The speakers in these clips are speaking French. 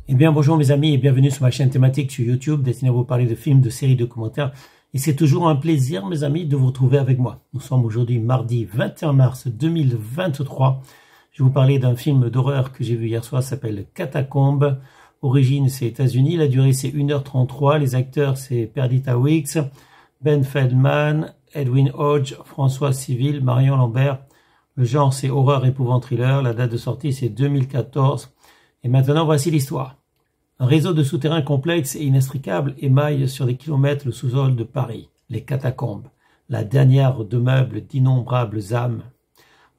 Eh bien bonjour mes amis et bienvenue sur ma chaîne thématique sur YouTube destinée à vous parler de films, de séries, de commentaires. Et c'est toujours un plaisir mes amis de vous retrouver avec moi. Nous sommes aujourd'hui mardi 21 mars 2023. Je vais vous parler d'un film d'horreur que j'ai vu hier soir, ça s'appelle Catacombes. Origine c'est États-Unis, la durée c'est 1h33. Les acteurs c'est Perdita Wicks, Ben Feldman, Edwin Hodge, François Civil, Marion Lambert. Le genre c'est horreur, épouvante, thriller. La date de sortie c'est 2014. Et maintenant voici l'histoire. Un réseau de souterrains complexes et inextricables émaille sur des kilomètres le sous-sol de Paris, les catacombes, la dernière demeure d'innombrables âmes.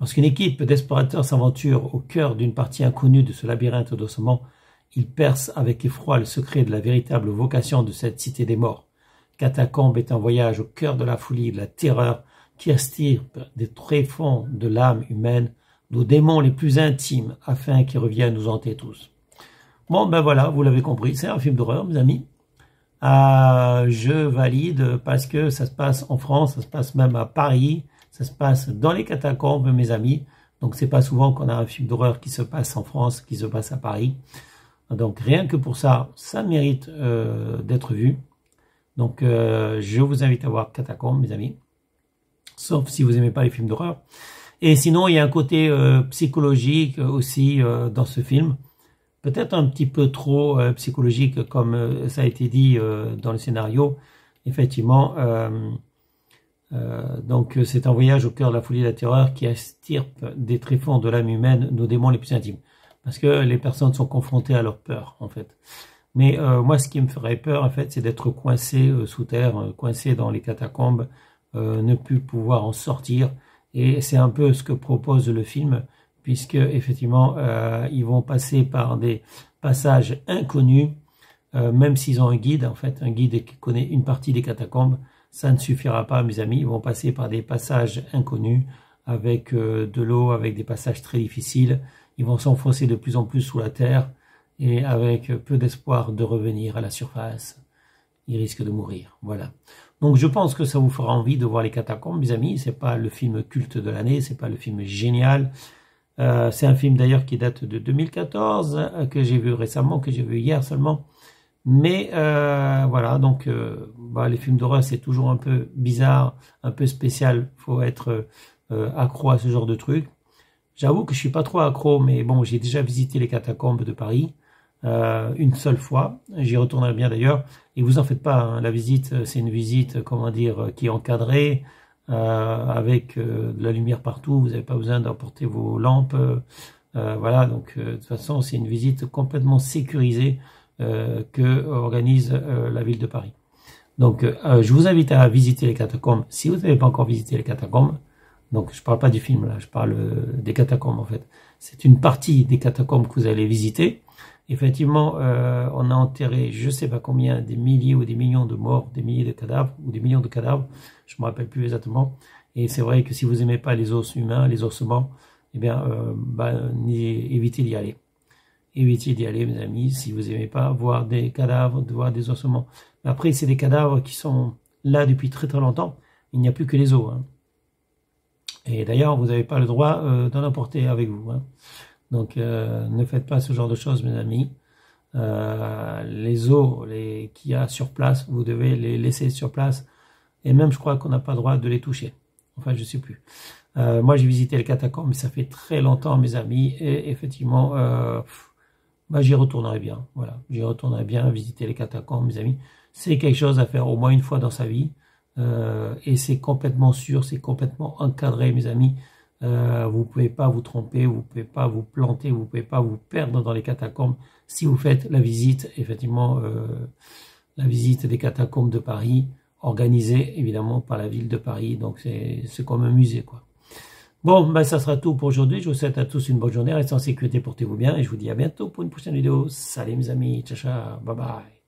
Lorsqu'une équipe d'explorateurs s'aventure au cœur d'une partie inconnue de ce labyrinthe d'ossements, ils percent avec effroi le secret de la véritable vocation de cette cité des morts. Catacombes est un voyage au cœur de la folie et de la terreur qui extirpe des tréfonds de l'âme humaine, nos démons les plus intimes, afin qu'ils reviennent nous hanter tous. Bon, ben voilà, vous l'avez compris, c'est un film d'horreur, mes amis. Je valide parce que ça se passe en France, ça se passe même à Paris, ça se passe dans les catacombes, mes amis. Donc, c'est pas souvent qu'on a un film d'horreur qui se passe en France, qui se passe à Paris. Donc, rien que pour ça, ça mérite d'être vu. Donc, je vous invite à voir Catacombes, mes amis. Sauf si vous n'aimez pas les films d'horreur. Et sinon, il y a un côté psychologique aussi dans ce film. Peut-être un petit peu trop psychologique, comme ça a été dit dans le scénario. Effectivement, donc c'est un voyage au cœur de la folie et de la terreur qui extirpe des tréfonds de l'âme humaine, nos démons les plus intimes. Parce que les personnes sont confrontées à leur peur, en fait. Mais moi, ce qui me ferait peur, en fait, c'est d'être coincé sous terre, coincé dans les catacombes, ne plus pouvoir en sortir. Et c'est un peu ce que propose le film, puisque effectivement, ils vont passer par des passages inconnus, même s'ils ont un guide, en fait, un guide qui connaît une partie des catacombes, ça ne suffira pas, mes amis. Ils vont passer par des passages inconnus, avec de l'eau, avec des passages très difficiles. Ils vont s'enfoncer de plus en plus sous la terre, et avec peu d'espoir de revenir à la surface. Ils risquent de mourir, voilà. Donc je pense que ça vous fera envie de voir les catacombes, mes amis. C'est pas le film culte de l'année, c'est pas le film génial. C'est un film d'ailleurs qui date de 2014, que j'ai vu récemment, que j'ai vu hier seulement. Mais voilà, donc les films d'horreur c'est toujours un peu bizarre, un peu spécial. Faut être accro à ce genre de truc. J'avoue que je suis pas trop accro, mais bon, j'ai déjà visité les catacombes de Paris. Une seule fois, j'y retournerai bien d'ailleurs, et vous en faites pas, hein, la visite, c'est une visite, comment dire, qui est encadrée, avec de la lumière partout, vous n'avez pas besoin d'emporter vos lampes, voilà, donc de toute façon c'est une visite complètement sécurisée que organise la ville de Paris. Donc je vous invite à visiter les catacombes, si vous n'avez pas encore visité les catacombes. Donc je parle pas du film là, je parle des catacombes en fait. C'est une partie des catacombes que vous allez visiter. Effectivement, on a enterré je sais pas combien, des milliers ou des millions de morts, des milliers de cadavres ou des millions de cadavres, je me rappelle plus exactement. Et c'est vrai que si vous aimez pas les os humains, les ossements, eh bien, évitez d'y aller. Évitez d'y aller, mes amis, si vous aimez pas voir des cadavres, voir des ossements. Mais après, c'est des cadavres qui sont là depuis très très longtemps. Il n'y a plus que les os, hein. Et d'ailleurs, vous n'avez pas le droit d'en emporter avec vous, hein. Donc, ne faites pas ce genre de choses, mes amis. Les os qu'il y a sur place, vous devez les laisser sur place. Et même, je crois qu'on n'a pas le droit de les toucher. Enfin, je ne sais plus. Moi, j'ai visité les catacombes, mais ça fait très longtemps, mes amis. Et effectivement, j'y retournerai bien. Voilà, j'y retournerai bien visiter les catacombes, mes amis. C'est quelque chose à faire au moins une fois dans sa vie. Et c'est complètement sûr, c'est complètement encadré, mes amis. Vous pouvez pas vous tromper, vous pouvez pas vous planter, vous pouvez pas vous perdre dans les catacombes si vous faites la visite, effectivement, la visite des catacombes de Paris, organisée évidemment par la ville de Paris. Donc c'est comme un musée, quoi. Bon, ça sera tout pour aujourd'hui. Je vous souhaite à tous une bonne journée, restez en sécurité, portez-vous bien et je vous dis à bientôt pour une prochaine vidéo. Salut mes amis, ciao ciao, bye bye.